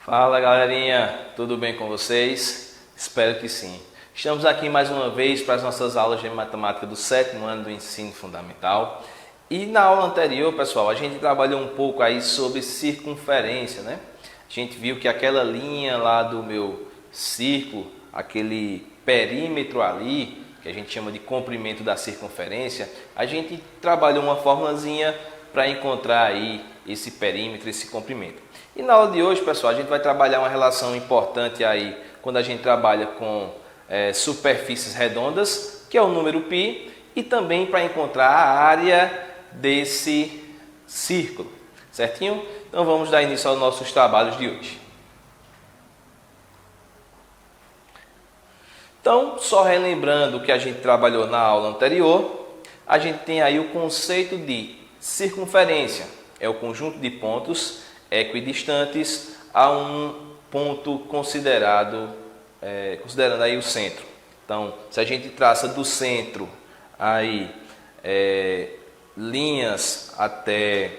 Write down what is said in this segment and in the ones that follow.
Fala galerinha, tudo bem com vocês? Espero que sim. Estamos aqui mais uma vez para as nossas aulas de matemática do 7º ano do ensino fundamental. E na aula anterior, pessoal, a gente trabalhou um pouco aí sobre circunferência, né? A gente viu que aquela linha lá do meu círculo, aquele perímetro ali, que a gente chama de comprimento da circunferência, a gente trabalhou uma formulazinha para encontrar aí esse perímetro, esse comprimento. E na aula de hoje, pessoal, a gente vai trabalhar uma relação importante aí quando a gente trabalha com superfícies redondas, que é o número π, e também para encontrar a área desse círculo, certinho? Então vamos dar início aos nossos trabalhos de hoje. Então, só relembrando o que a gente trabalhou na aula anterior, a gente tem aí o conceito de circunferência. É o conjunto de pontos equidistantes a um ponto considerando aí o centro. Então, se a gente traça do centro aí linhas até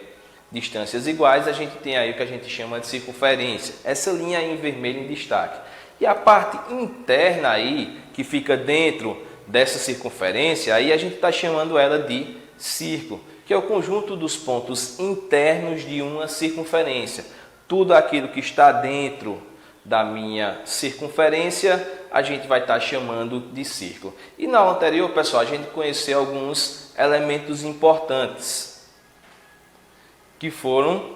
distâncias iguais, a gente tem aí o que a gente chama de circunferência. Essa linha aí em vermelho em destaque. E a parte interna aí, que fica dentro dessa circunferência, aí a gente está chamando ela de círculo, que é o conjunto dos pontos internos de uma circunferência. Tudo aquilo que está dentro da minha circunferência, a gente vai estar chamando de círculo. E na aula anterior, pessoal, a gente conheceu alguns elementos importantes, que foram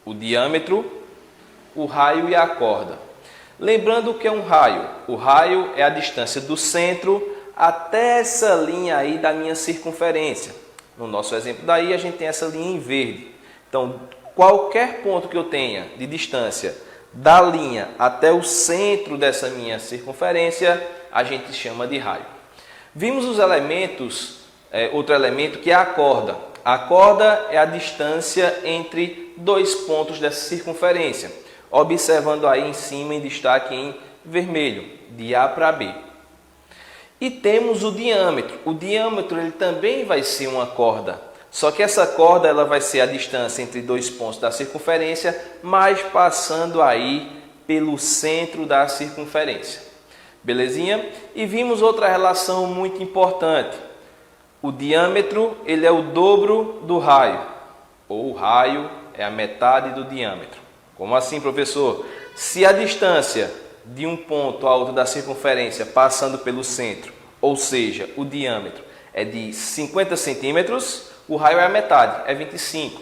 o diâmetro, o raio e a corda. Lembrando o que é um raio. O raio é a distância do centro até essa linha aí da minha circunferência. No nosso exemplo daí, a gente tem essa linha em verde. Então, qualquer ponto que eu tenha de distância da linha até o centro dessa minha circunferência, a gente chama de raio. Vimos os elementos, outro elemento que é a corda. A corda é a distância entre dois pontos dessa circunferência. Observando aí em cima, em destaque em vermelho, de A para B. E temos o diâmetro. O diâmetro ele também vai ser uma corda. Só que essa corda ela vai ser a distância entre dois pontos da circunferência, mas passando aí pelo centro da circunferência. Belezinha? E vimos outra relação muito importante. O diâmetro ele é o dobro do raio. Ou o raio é a metade do diâmetro. Como assim, professor? Se a distância de um ponto a outro da circunferência passando pelo centro, ou seja, o diâmetro é de 50 centímetros, o raio é a metade, é 25.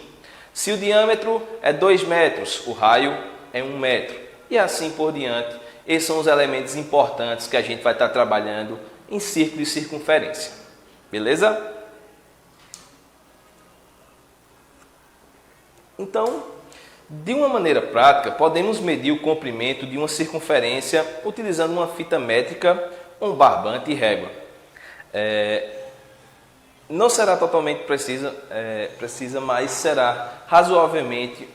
Se o diâmetro é 2 metros, o raio é 1 metro. E assim por diante. Esses são os elementos importantes que a gente vai estar trabalhando em círculo e circunferência. Beleza? Então, de uma maneira prática, podemos medir o comprimento de uma circunferência utilizando uma fita métrica, um barbante e régua. Não será totalmente precisa, mas será razoavelmente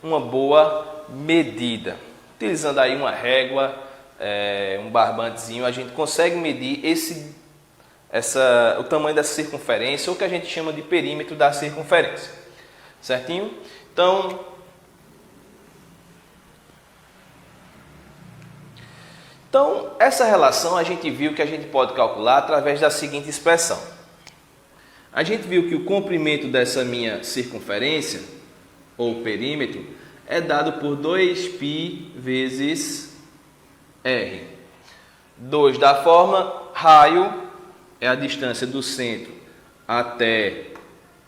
uma boa medida. Utilizando aí uma régua, um barbantezinho, a gente consegue medir o tamanho dessa circunferência, ou que a gente chama de perímetro da circunferência. Certinho? Então, essa relação a gente viu que a gente pode calcular através da seguinte expressão. A gente viu que o comprimento dessa minha circunferência, ou perímetro, é dado por 2π vezes r. 2 da forma, raio é a distância do centro até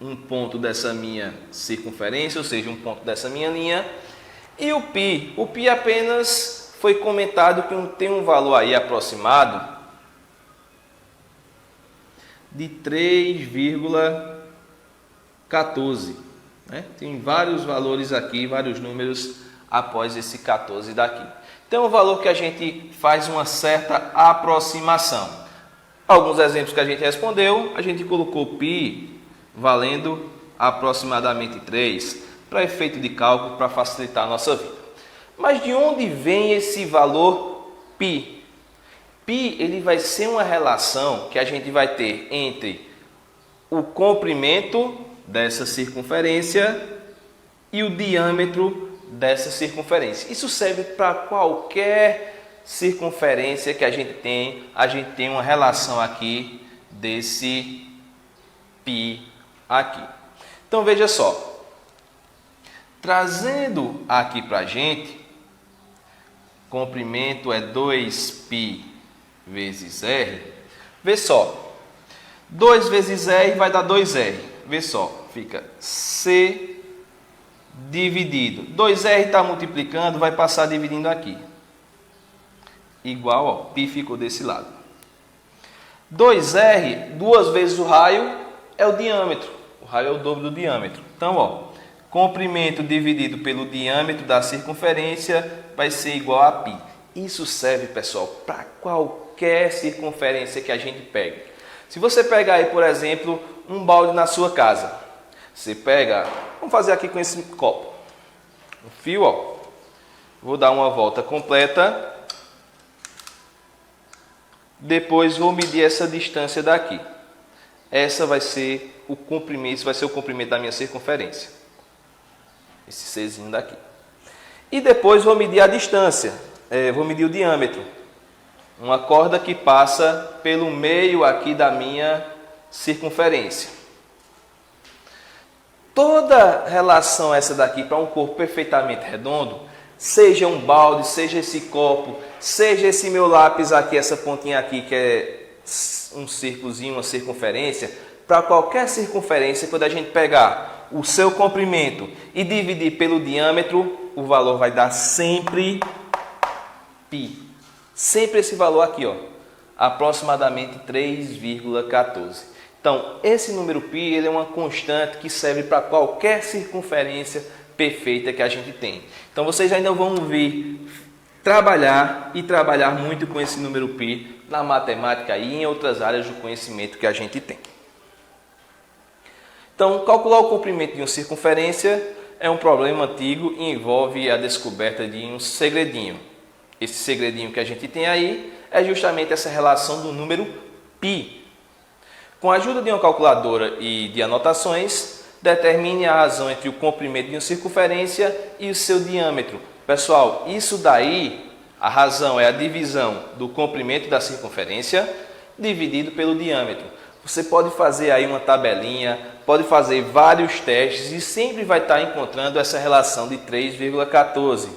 um ponto dessa minha circunferência, ou seja, um ponto dessa minha linha. E o π apenas foi comentado que tem um valor aí aproximado de 3,14. Né? Tem vários valores aqui, vários números após esse 14 daqui. Então é um valor que a gente faz uma certa aproximação. Alguns exemplos que a gente respondeu, a gente colocou π valendo aproximadamente 3, para efeito de cálculo, para facilitar a nossa vida. Mas de onde vem esse valor π? Π ele vai ser uma relação que a gente vai ter entre o comprimento dessa circunferência e o diâmetro dessa circunferência. Isso serve para qualquer circunferência que a gente tem uma relação aqui desse π aqui. Então veja só, trazendo aqui para a gente, comprimento é 2π vezes r. Vê só, 2 vezes r vai dar 2r. Vê só, fica c dividido. 2r está multiplicando, vai passar dividindo aqui. Igual, ó, π ficou desse lado. 2r, 2 vezes o raio, é o diâmetro. O raio é o dobro do diâmetro. Então, ó, comprimento dividido pelo diâmetro da circunferência vai ser igual a π. Isso serve, pessoal, para qualquer circunferência que a gente pegue. Se você pegar aí, por exemplo, um balde na sua casa, você pega, vamos fazer aqui com esse copo, um fio, ó, vou dar uma volta completa, depois vou medir essa distância daqui. Essa vai ser o comprimento, esse vai ser o comprimento da minha circunferência. Esse Czinho daqui. E depois vou medir a distância, vou medir o diâmetro. Uma corda que passa pelo meio aqui da minha circunferência. Toda relação essa daqui para um corpo perfeitamente redondo, seja um balde, seja esse copo, seja esse meu lápis aqui, essa pontinha aqui que é um círculozinho, uma circunferência, para qualquer circunferência, quando a gente pegar o seu comprimento e dividir pelo diâmetro, o valor vai dar sempre π. Sempre esse valor aqui, ó, aproximadamente 3,14. Então, esse número π ele é uma constante que serve para qualquer circunferência perfeita que a gente tem. Então, vocês ainda vão ver trabalhar muito com esse número π na matemática e em outras áreas do conhecimento que a gente tem. Então, calcular o comprimento de uma circunferência é um problema antigo e envolve a descoberta de um segredinho. Esse segredinho que a gente tem aí é justamente essa relação do número π. Com a ajuda de uma calculadora e de anotações, determine a razão entre o comprimento de uma circunferência e o seu diâmetro. Pessoal, isso daí, a razão é a divisão do comprimento da circunferência dividido pelo diâmetro. Você pode fazer aí uma tabelinha, pode fazer vários testes e sempre vai estar encontrando essa relação de 3,14.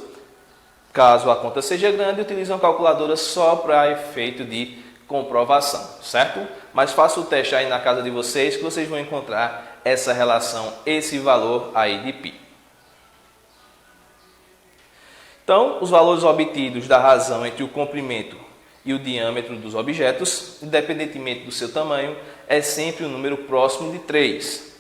Caso a conta seja grande, utilize uma calculadora só para efeito de comprovação, certo? Mas faça o teste aí na casa de vocês que vocês vão encontrar essa relação, esse valor aí de π. Então, os valores obtidos da razão entre o comprimento e o diâmetro dos objetos, independentemente do seu tamanho, é sempre um número próximo de 3.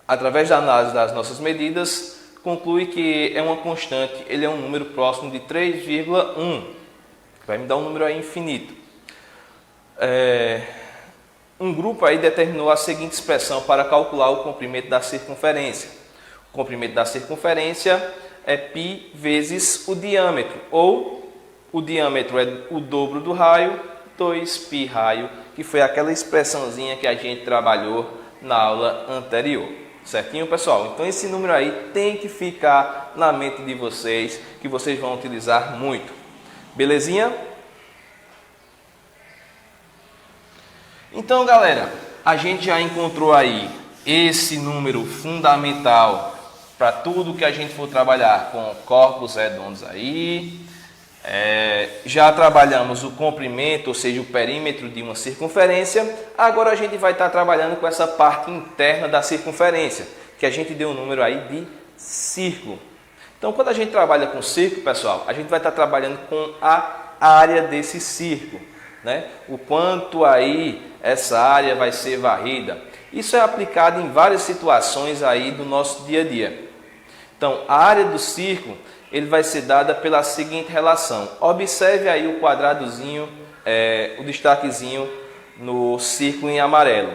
Através da análise das nossas medidas, conclui que é uma constante, ele é um número próximo de 3,1. Vai me dar um número aí infinito. Um grupo aí determinou a seguinte expressão para calcular o comprimento da circunferência. O comprimento da circunferência é π vezes o diâmetro, ou o diâmetro é o dobro do raio, 2π raio, que foi aquela expressãozinha que a gente trabalhou na aula anterior. Certinho, pessoal? Então esse número aí tem que ficar na mente de vocês, que vocês vão utilizar muito. Belezinha? Então, galera, a gente já encontrou aí esse número fundamental para tudo que a gente for trabalhar com corpos redondos aí. Já trabalhamos o comprimento, ou seja, o perímetro de uma circunferência. Agora a gente vai estar trabalhando com essa parte interna da circunferência, que a gente deu um número aí de círculo. Então, quando a gente trabalha com círculo, pessoal, a gente vai estar trabalhando com a área desse círculo, né? O quanto aí essa área vai ser varrida. Isso é aplicado em várias situações aí do nosso dia a dia. Então, a área do círculo ele vai ser dada pela seguinte relação. Observe aí o quadradozinho, o destaquezinho no círculo em amarelo.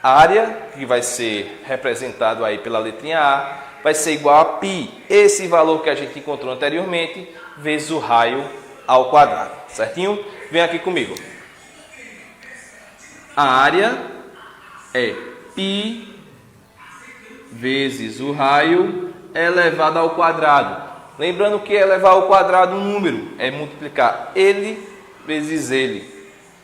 A área, que vai ser representado aí pela letrinha A, vai ser igual a π, esse valor que a gente encontrou anteriormente, vezes o raio ao quadrado. Certinho? Vem aqui comigo. A área é π vezes o raio elevado ao quadrado. Lembrando que elevar ao quadrado um número é multiplicar ele vezes ele.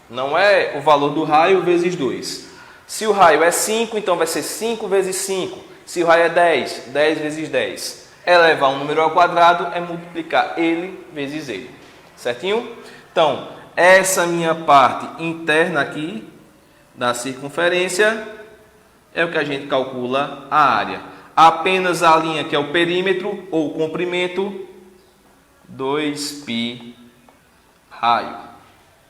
Não é o valor do raio vezes 2. Se o raio é 5, então vai ser 5 vezes 5. Se o raio é 10, 10 vezes 10. Elevar um número ao quadrado é multiplicar ele vezes ele. Certinho? Então, essa minha parte interna aqui da circunferência é o que a gente calcula a área. Apenas a linha que é o perímetro ou o comprimento, 2π raio.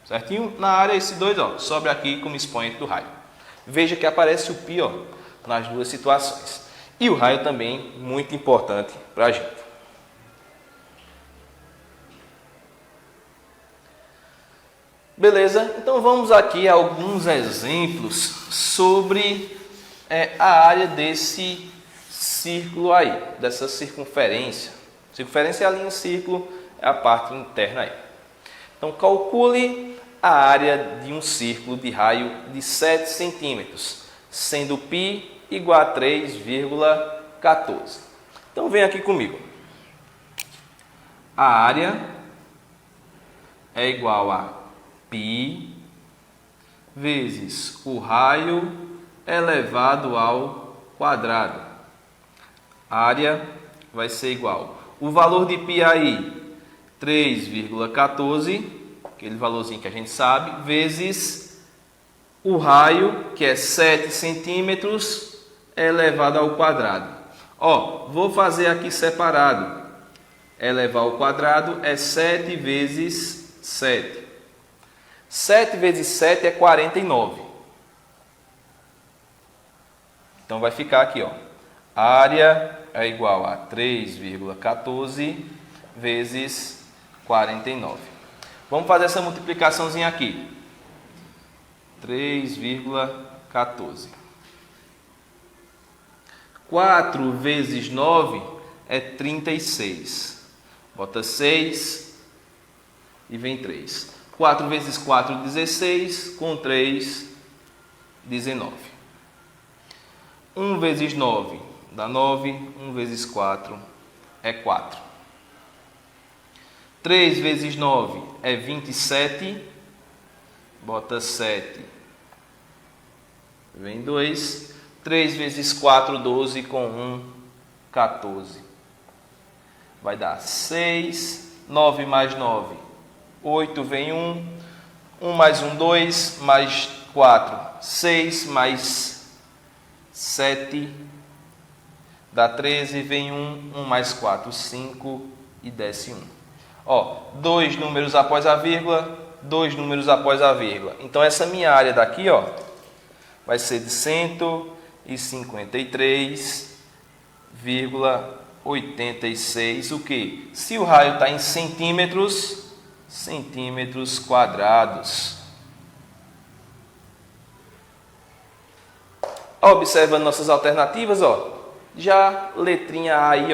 Certinho? Na área, esse 2 sobe aqui como expoente do raio. Veja que aparece o π nas duas situações. E o raio também, muito importante para a gente. Beleza? Então vamos aqui a alguns exemplos sobre a área desse círculo aí, dessa circunferência. Circunferência é a linha círculo, é a parte interna aí. Então calcule a área de um círculo de raio de 7 centímetros, sendo π igual a 3,14. Então vem aqui comigo. A área é igual a π vezes o raio elevado ao quadrado. A área vai ser igual. O valor de π aí, 3,14, aquele valorzinho que a gente sabe, vezes o raio, que é 7 centímetros, elevado ao quadrado. Vou fazer aqui separado. Elevar ao quadrado é 7 vezes 7. 7 vezes 7 é 49. Então vai ficar aqui, área é igual a 3,14 vezes 49. Vamos fazer essa multiplicaçãozinha aqui. 3,14. 4 vezes 9 é 36. Bota 6 e vem 3. 4 vezes 4, 16. Com 3, 19. 1 vezes 9 dá 9. 1 vezes 4 é 4. 3 vezes 9 é 27. Bota 7. Vem 2. 3 vezes 4, 12. Com 1, 14. Vai dar 6. 9 mais 9, 8. Vem 1. 1 mais 1, 2. Mais 4, 6. Mais 7. Dá 13. Vem 1. 1 mais 4, 5. E desce 1. 2 números após a vírgula. 2 números após a vírgula. Então, essa minha área daqui, vai ser de 153,86. O que? Se o raio está em centímetros, centímetros quadrados. Observando nossas alternativas, já letrinha A aí,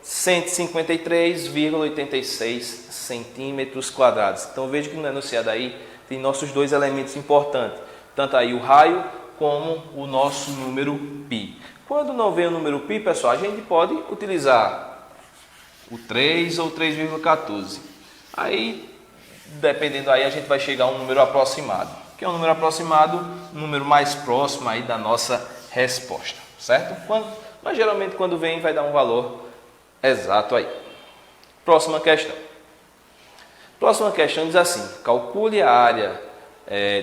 153,86 centímetros quadrados. Então veja que no enunciado aí tem nossos dois elementos importantes, tanto aí o raio como o nosso número π. Quando não vem o número π, pessoal, a gente pode utilizar o 3 ou 3,14. Aí, dependendo aí, a gente vai chegar a um número aproximado. Que é um número aproximado, um número mais próximo aí da nossa resposta, certo? Mas geralmente quando vem vai dar um valor exato aí. Próxima questão. Próxima questão diz assim: calcule a área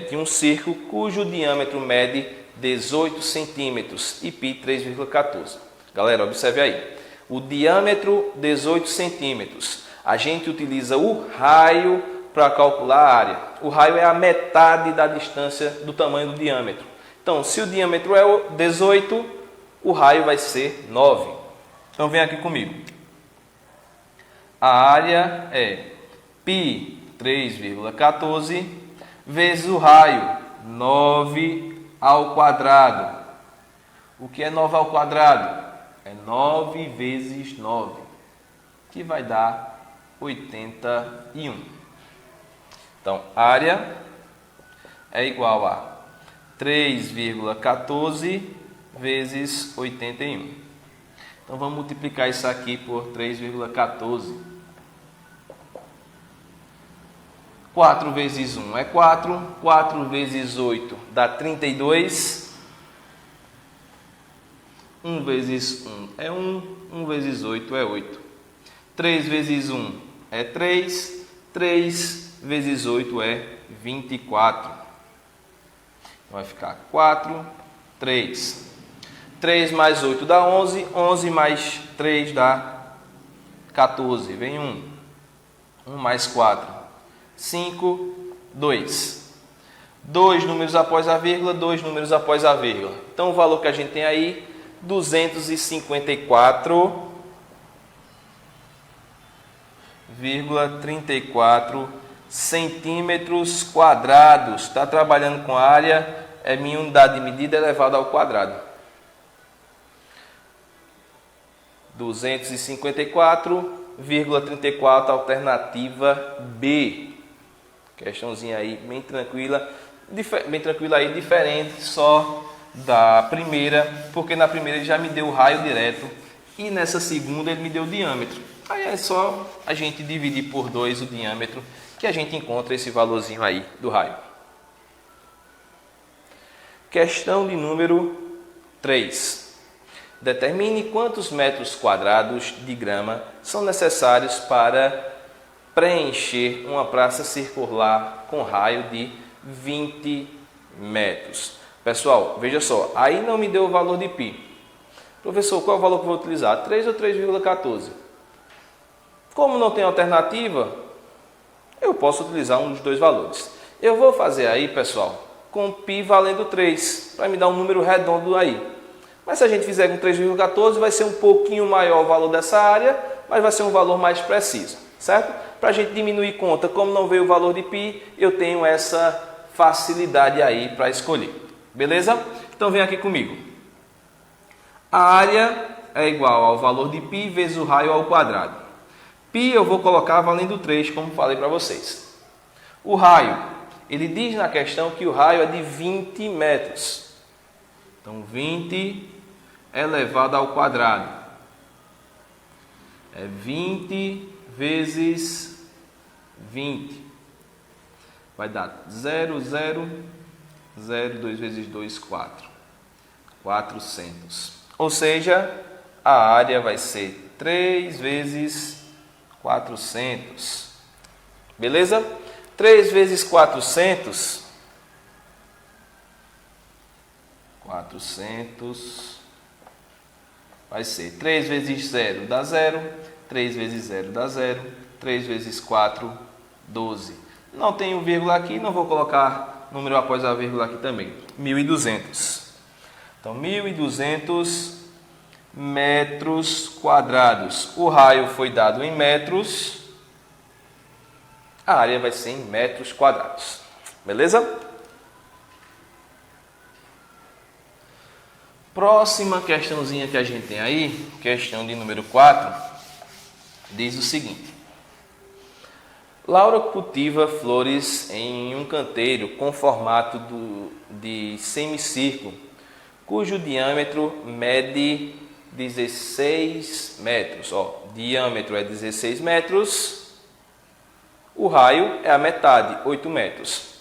de um círculo cujo diâmetro mede 18 centímetros e π 3,14. Galera, observe aí. O diâmetro 18 centímetros. A gente utiliza o raio para calcular a área. O raio é a metade da distância do tamanho do diâmetro. Então, se o diâmetro é 18, o raio vai ser 9. Então, vem aqui comigo. A área é π 3,14 vezes o raio 9 ao quadrado. O que é 9 ao quadrado? É 9 vezes 9, que vai dar 81. Então, área é igual a 3,14 vezes 81. Então vamos multiplicar isso aqui por 3,14. 4 vezes 1 é 4, 4 vezes 8 dá 32, 1 vezes 1 é 1, 1 vezes 8 é 8. 3 vezes 1 é 3, 3 vezes 8 é 24. Então vai ficar 4, 3. 3 mais 8 dá 11, 11 mais 3 dá 14. Vem 1, 1 mais 4. 5, 2. 2 números após a vírgula, 2 números após a vírgula. Então, o valor que a gente tem aí, 254,34 centímetros quadrados. Está trabalhando com a área, é minha unidade de medida elevada ao quadrado. 254,34, alternativa B. Questãozinha aí bem tranquila aí, diferente só da primeira, porque na primeira ele já me deu o raio direto e nessa segunda ele me deu o diâmetro. Aí é só a gente dividir por 2 o diâmetro que a gente encontra esse valorzinho aí do raio. Questão de número 3. Determine quantos metros quadrados de grama são necessários para preencher uma praça circular com raio de 20 metros. Pessoal, veja só, aí não me deu o valor de π. Professor, qual é o valor que eu vou utilizar? 3 ou 3,14? Como não tem alternativa, eu posso utilizar um dos dois valores. Eu vou fazer aí, pessoal, com π valendo 3, para me dar um número redondo aí. Mas se a gente fizer com 3,14, vai ser um pouquinho maior o valor dessa área, mas vai ser um valor mais preciso, certo? Para a gente diminuir conta, como não veio o valor de π, eu tenho essa facilidade aí para escolher. Beleza? Então vem aqui comigo. A área é igual ao valor de π vezes o raio ao quadrado. π eu vou colocar valendo 3, como falei para vocês. O raio, ele diz na questão que o raio é de 20 metros. Então 20 elevado ao quadrado. É 20 vezes 20. Vai dar 0, 0, 0, 2 vezes 2, 4. 400. Ou seja, a área vai ser 3 vezes 400. Beleza? 3 vezes 400. 400 vai ser 3 vezes 0 dá 0. 3 vezes 0 dá 0. 3 vezes 4, 12. Não tenho vírgula aqui, não vou colocar número após a vírgula aqui também. 1.200. Então, 1.200 metros quadrados. O raio foi dado em metros. A área vai ser em metros quadrados. Beleza? Próxima questãozinha que a gente tem aí, questão de número 4, diz o seguinte. Laura cultiva flores em um canteiro com formato de semicírculo, cujo diâmetro mede 16 metros. Diâmetro é 16 metros, o raio é a metade, 8 metros.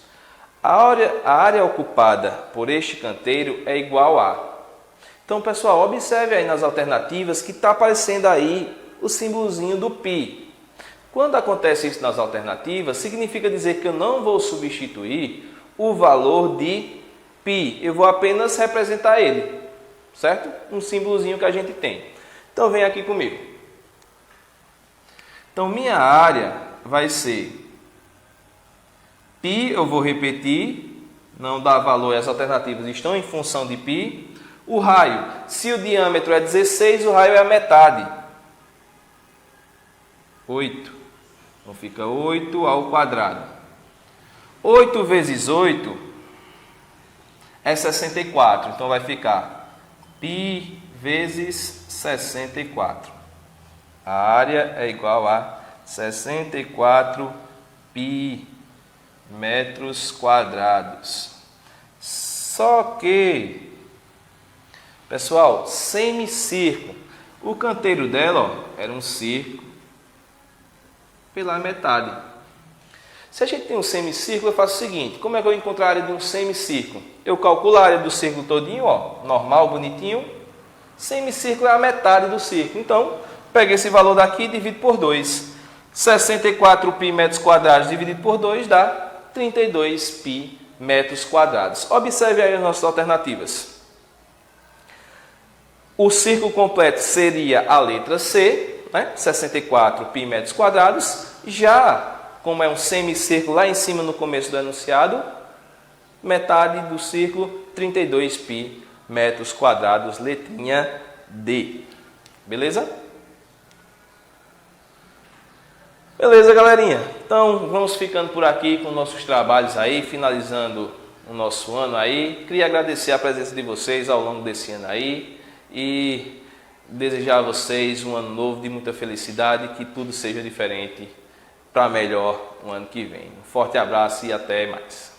A área ocupada por este canteiro é igual a... Então, pessoal, observe aí nas alternativas que está aparecendo aí o símbolozinho do π. Quando acontece isso nas alternativas, significa dizer que eu não vou substituir o valor de π. Eu vou apenas representar ele, certo? Um símbolozinho que a gente tem. Então, vem aqui comigo. Então, minha área vai ser π, eu vou repetir, não dá valor, as alternativas estão em função de π. O raio, se o diâmetro é 16, o raio é a metade. 8. Então fica 8 ao quadrado. 8 vezes 8 é 64. Então vai ficar π vezes 64. A área é igual a 64 π metros quadrados. Só que, pessoal, semicírculo. O canteiro dela, ó, era um círculo pela metade. Se a gente tem um semicírculo, eu faço o seguinte: como é que eu encontro a área de um semicírculo? Eu calculo a área do círculo todinho, ó, normal, bonitinho. Semicírculo é a metade do círculo. Então, pego esse valor daqui e divido por 2. 64 π metros quadrados dividido por 2 dá 32 π metros quadrados. Observe aí as nossas alternativas. O círculo completo seria a letra C, né? 64 π metros quadrados. Já, como é um semicírculo lá em cima no começo do enunciado, metade do círculo, 32 π metros quadrados, letrinha D. Beleza? Beleza, galerinha? Então, vamos ficando por aqui com nossos trabalhos aí, finalizando o nosso ano aí. Queria agradecer a presença de vocês ao longo desse ano aí e desejar a vocês um ano novo de muita felicidade, que tudo seja diferente para melhor no ano que vem. Um forte abraço e até mais.